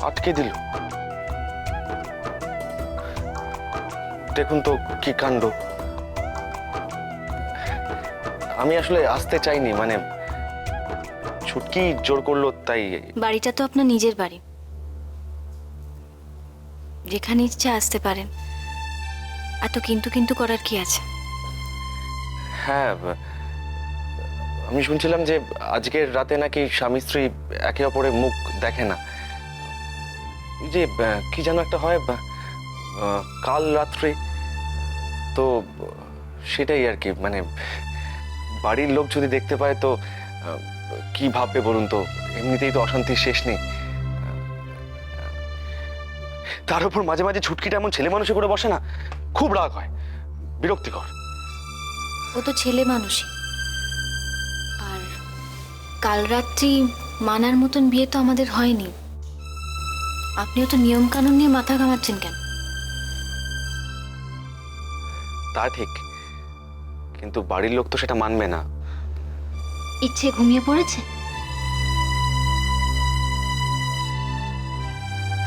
আটকে দিল। দেখুন তো কি কাণ্ড। আমি আসলে আসতে চাইনি, মানে ছুটকি জোর করলো তাই। বাড়িটা তো আপনার নিজের বাড়ি, যেখানে ইচ্ছে আসতে পারেন। এত কিন্তু কিন্তু করার কি আছে? হ্যাঁ, আমি শুনছিলাম যে আজকের রাতে নাকি স্বামী স্ত্রী একে অপরের মুখ দেখে না। এই যে কি যেন একটা হয় কাল রাত্রি, তো সেটাই আর কি। মানে বাড়ির লোক যদি দেখতে পায় তো কি ভাববে বলুন তো? এমনিতেই তো অশান্তির শেষ নেই, তার উপর মাঝে মাঝে ছুটকিটা এমন ছেলে মানুষে করে বসে না, খুব রাগ হয়, বিরক্তিকর। ও তো ছেলে মানুষই। আর কাল রাত্রি মানার মতন বিয়ে তো আমাদের হয়নি। আপনিও তো নিয়ম কানুন নিয়ে মাথা ঘামাচ্ছেন কেন? তা ঠিক, কিন্তু বাড়ির লোক তো সেটা মানবে না। ইচ্ছে ঘুমিয়ে পড়েছে?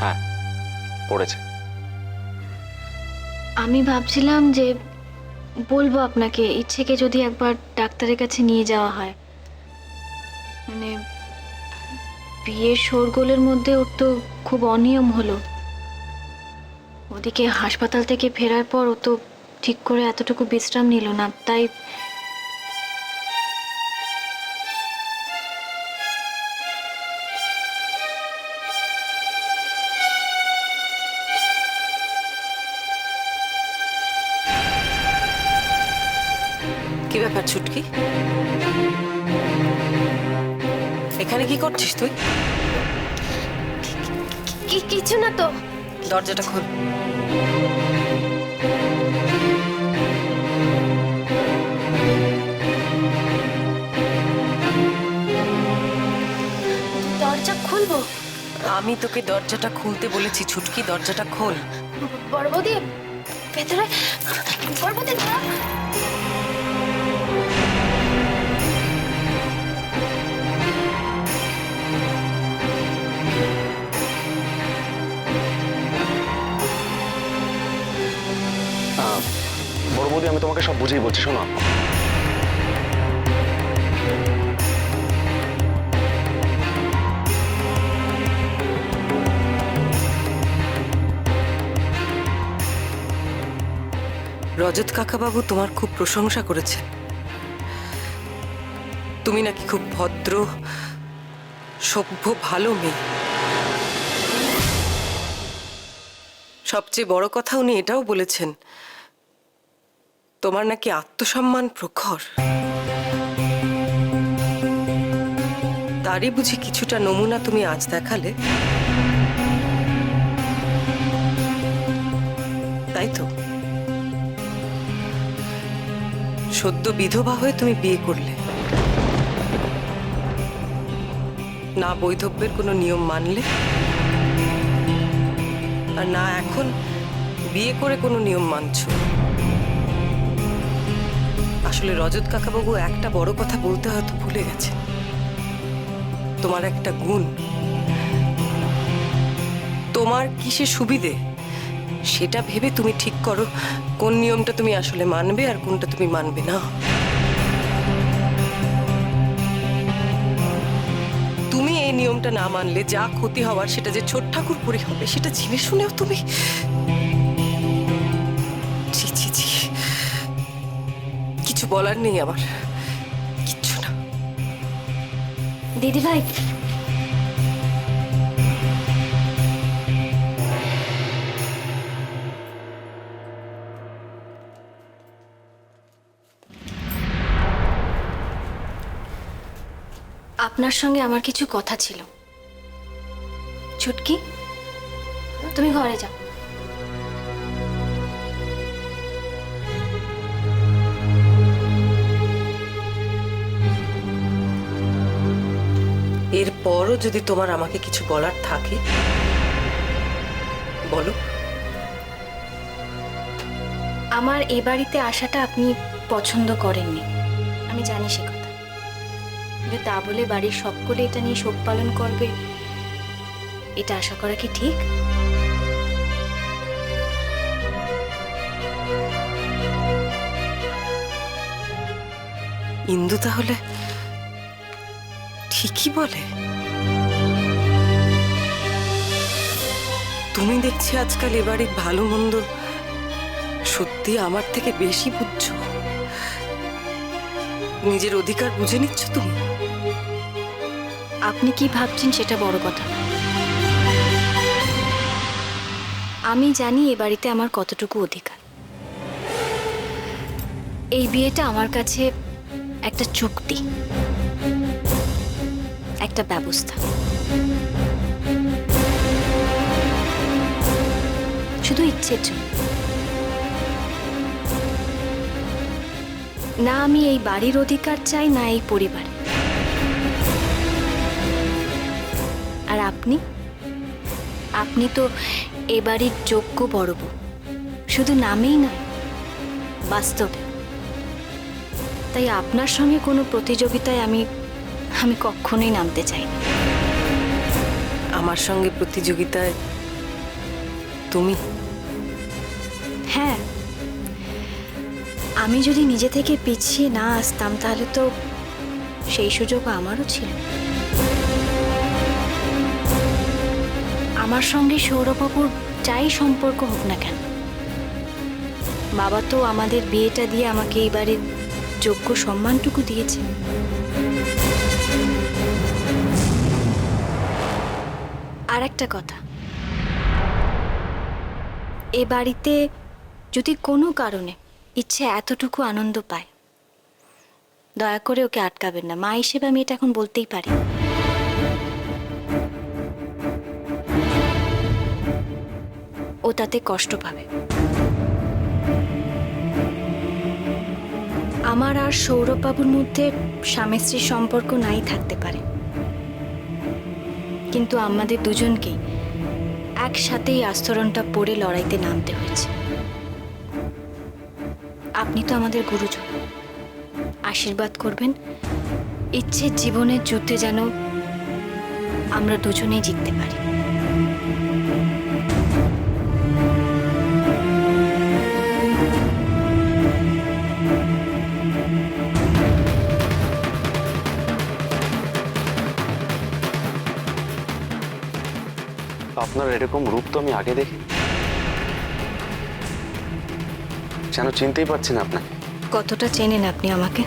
হ্যাঁ, পড়েছে। আমি ভাবছিলাম যে বলবো আপনাকে, ইচ্ছেকে যদি একবার ডাক্তারের কাছে নিয়ে যাওয়া হয়। মানে বিয়ের শোরগোলের মধ্যে ওর তো খুব অনিয়ম হলো। ওদিকে হাসপাতাল থেকে ফেরার পর ও তো ঠিক করে এতটুকু বিশ্রাম নিল না, তাই কি ব্যাপার ছুটকি? এখানে কি করছিস তুই? কিছু না তো। দরজাটা খোল। দরজা খুলবো? আমি তোকে দরজাটা খুলতে বলেছি ছুটকি, দরজাটা খোল। বড় বৌদি ভেতরে। বড় বৌদি দাঁড়াও। বড় বৌদি, আমি তোমাকে সব বুঝেই বলছি, শোনো। রজত কাকাবাবু তোমার খুব প্রশংসা করেছে। তুমি নাকি খুব ভদ্র, সভ্য, ভালো মেয়ে। সবচেয়ে বড় কথা উনি এটাও বলেছেন, তোমার নাকি আত্মসম্মান প্রখর। তারই বুঝি কিছুটা নমুনা তুমি আজ দেখালে, তাই তো? সদ্য বিধবা হয়ে তুমি বিয়ে করলে, না বৈধব্যের কোনো নিয়ম মানলে, আর না এখন বিয়ে করে কোনো নিয়ম মানছ। আসলে রজত কাকাবাবু একটা বড় কথা বলতে হয়তো ভুলে গেছে। তোমার একটা গুণ, তোমার কিসে সুবিধে সেটা ভেবে তুমি ঠিক করো কোন নিয়মটা তুমি আসলে মানবে আর কোনটা তুমি মানবে না। তুমি এই নিয়মটা না মানলে যা ক্ষতি হওয়ার সেটা যে ছোট ঠাকুরপুরি হবে সেটা জেনে শুনেও তুমি। ছি ছি ছি, কিছু বলার নেই আমার, কিচ্ছু না। দিদি ভাই, আপনার সঙ্গে আমার কিছু কথা ছিল। ছুটকি, তুমি ঘরে যাও। এরপরও যদি তোমার আমাকে কিছু বলার থাকে বলো। আমার এ বাড়িতে আসাটা আপনি পছন্দ করেননি, আমি জানি সে কথা। কিন্তু তা বলে বাড়ির সকলে এটা নিয়ে শোক পালন করবে এটা আশা করা কি ঠিক? ইন্দু তাহলে ঠিকই বলে। তুমি দেখছি আজকাল এ বাড়ির ভালো মন্দ সত্যি আমার থেকে বেশি বুঝছো। নিজের অধিকার বুঝে নিচ্ছ তুমি। আপনি কি ভাবছেন সেটা বড় কথা না। আমি জানি এ বাড়িতে আমার কতটুকু অধিকার। এই বিয়েটা আমার কাছে একটা চুক্তি, একটা ব্যবস্থা। শুধু ইচ্ছের জন্য। না আমি এই বাড়ির অধিকার চাই, না এই পরিবার। আর আপনি আপনি তো এ বাড়ির যোগ্য বড় বউ, শুধু নামেই নয়, বাস্তবে। তাই আপনার সঙ্গে কোনো প্রতিযোগিতায় আমি কখনোই নামতে চাই না। আমার সঙ্গে প্রতিযোগিতায় তুমি? হ্যাঁ, আমি যদি নিজে থেকে পিছিয়ে না আসতাম তাহলে তো সেই সুযোগ আমারও ছিল। আমার সঙ্গে সৌরভবাবুর যাই সম্পর্ক হোক না কেন, বাবা তো আমাদের বিয়েটা দিয়ে আমাকে এই বাড়ির যোগ্য সম্মানটুকু দিয়েছে। আর একটা কথা, এ বাড়িতে যদি কোনো কারণে ইচ্ছে এতটুকু আনন্দ পায়, দয়া করে ওকে আটকাবেন না। মা হিসেবে আমি এটা এখন বলতেই পারি। ও তাতে কষ্ট পাবে। আমার আর সৌরভবাবুর মধ্যে স্বামী স্ত্রীর সম্পর্ক নাই থাকতে পারে, কিন্তু আমাদের দুজনকেই একসাথেই আস্তরণটা পড়ে লড়াইতে নামতে হয়েছে। আপনি তো আমাদের গুরুজন, আশীর্বাদ করবেন ইচ্ছের জীবনের যুদ্ধে যেন আমরা দুজনেই জিততে পারি। আপনার এরকম রূপ তো আমি আগে দেখি, যেন চিনতেই পারছি না আপনাকে। কতটা চেনেন আপনি আমাকে?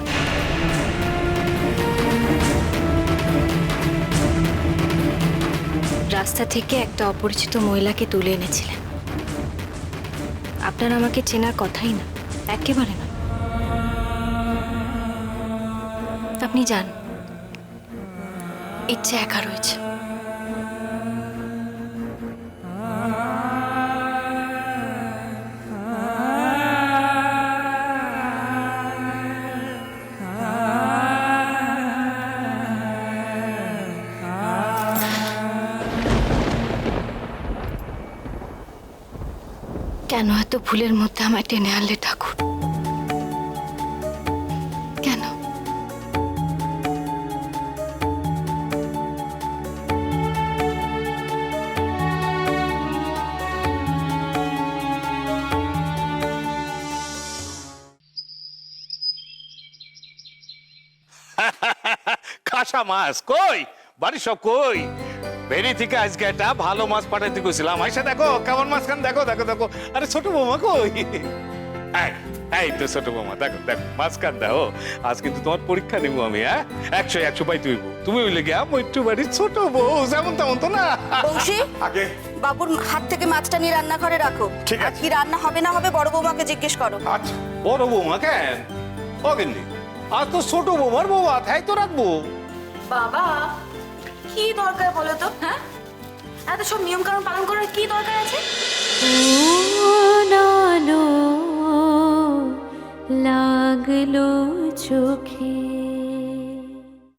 রাস্তা থেকে একটা অপরিচিত মহিলাকে তুলে এনেছিলেন। আপনার আমাকে চেনার কথাই না, একেবারে না। আপনি যান, ইচ্ছে একা রয়েছে। কেন এত ভুলের মধ্যে আমায় টেনে আনলে ঠাকুর? কেন? কাঁচা মাছ কই? বাড়ি সব কই? বেরি থেকে আজকে একটা ভালো মাছ পাঠাইতে গেছিলাম। আইসা দেখো কেমন মাছ খান, দেখো দেখো দেখো। আরে ছোট বৌমা কই? এই, এই তো ছোট বৌমা, দেখো দেখো মাছ খান দেখো। আজ কিন্তু তোমার পরীক্ষা নেবো আমি, হ্যাঁ? 100 পাই তুইব। তুমি হইলে গিয়া মৈত্র বাড়ির ছোট বউ, যেমন তেমন তো না। বংশী, আগে বাবুর হাত থেকে মাছটা নিয়ে রান্নাঘরে রাখো। ঠিক আছে। আর কি রান্না হবে না হবে বড় বৌমাকে জিজ্ঞেস করো। আচ্ছা, বড় বৌমা কেন? অগেননি আজ তো ছোট বৌমার বউ আথাই তো রাখবো। বাবা, কি দরকার বলো তো? হ্যাঁ, এত সব নিয়ম কানুন পালন করার কি দরকার আছে? নানো লাগলো চোখে